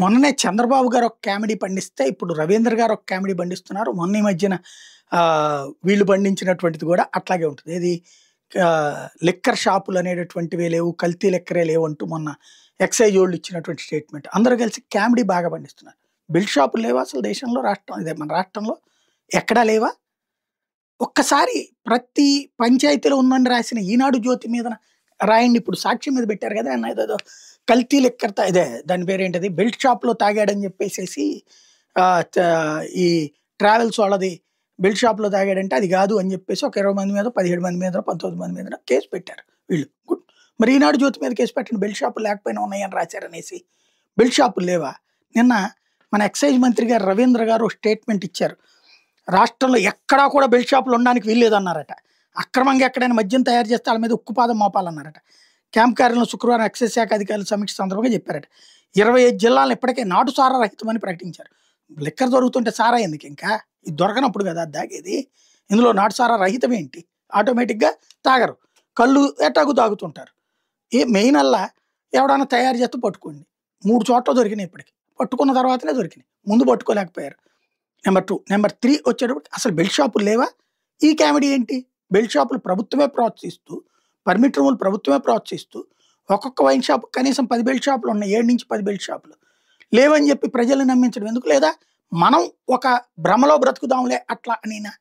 మొన్ననే చంద్రబాబు గారు ఒక కామెడీ పండిస్తే, ఇప్పుడు రవీంద్ర గారు ఒక కామెడీ పండిస్తున్నారు. మొన్న ఈ మధ్యన వీళ్ళు పండించినటువంటిది కూడా అట్లాగే ఉంటుంది. ఏది లిక్కర్ షాపులు అనేటటువంటివే లేవు, కల్తీ లిక్కరే లేవంటూ మొన్న ఎక్సైజ్ వోళ్ళు ఇచ్చినటువంటి స్టేట్మెంట్. అందరూ కలిసి కామెడీ బాగా పండిస్తున్నారు. బెల్ట్ షాపులు లేవా అసలు దేశంలో, రాష్ట్రం ఇదే మన రాష్ట్రంలో ఎక్కడా లేవా? ఒక్కసారి ప్రతి పంచాయతీలో ఉందని రాసిన ఈనాడు జ్యోతి మీద రాయండి. ఇప్పుడు సాక్షి మీద పెట్టారు కదా ఆయన, ఏదేదో కల్తీ లిక్కర్ ఇదే దాని పేరేంటది, బెల్ట్ షాప్లో తాగాడని చెప్పేసేసి ఈ ట్రావెల్స్ వాళ్ళది బెల్ట్ షాప్లో తాగాడంటే అది కాదు అని చెప్పేసి ఒక 20 మంది మీద, 17 మంది మీద, 19 మంది మీద కేసు పెట్టారు వీళ్ళు. గుడ్. మరి ఈనాడు జ్యోతి మీద కేసు పెట్టండి, బెల్ట్ షాపులు లేకపోయినా ఉన్నాయని రాశారనేసి. బెల్ట్ షాపులు లేవా? నిన్న మన ఎక్సైజ్ మంత్రి గారు రవీంద్ర గారు స్టేట్మెంట్ ఇచ్చారు. రాష్ట్రంలో ఎక్కడా కూడా బెల్ట్ షాపులు ఉండడానికి వీల్లేదన్నారట. అక్రమంగా ఎక్కడైనా మద్యం తయారు చేస్తే వాళ్ళ మీద ఉక్కుపాదం మోపాలన్నారట. క్యాంప్ కార్యాలయంలో శుక్రవారం ఎక్సైజ్ శాఖ అధికారుల సమీక్ష సందర్భంగా చెప్పారట. 25 జిల్లాలను ఇప్పటికే నాటు సారా రహితమని ప్రకటించారు. లిక్కర్ దొరుకుతుంటే సారా ఎందుకు, ఇంకా ఇది దొరకనప్పుడు కదా దాగేది. ఇందులో నాటు సారా రహితం ఏంటి? ఆటోమేటిక్గా తాగరు, కళ్ళు ఎటాకు తాగుతుంటారు. మెయిన్ అల్లా ఎవడన్నా తయారు చేస్తే పట్టుకోండి. 3 చోట్ల దొరికినాయి ఇప్పటికి. పట్టుకున్న తర్వాతనే దొరికినాయి, ముందు పట్టుకోలేకపోయారు. నెంబర్ 2. నెంబర్ 3 వచ్చేటప్పుడు అసలు బెల్ట్ షాపులు లేవా? ఈ కామెడీ ఏంటి? బెల్ట్ షాపులు ప్రభుత్వమే ప్రోత్సహిస్తూ, పర్మిట్ రూములు ప్రభుత్వమే ప్రోత్సహిస్తూ, ఒక్కొక్క వైన్ షాప్ కనీసం 10 బెల్ట్ షాపులు ఉన్నాయి, 7 నుంచి 10 బెల్ట్ షాపులు లేవని చెప్పి ప్రజల్ని నమ్మించడం ఎందుకు? లేదా మనం ఒక భ్రమలో బ్రతుకుదాంలే అట్లా అనినా?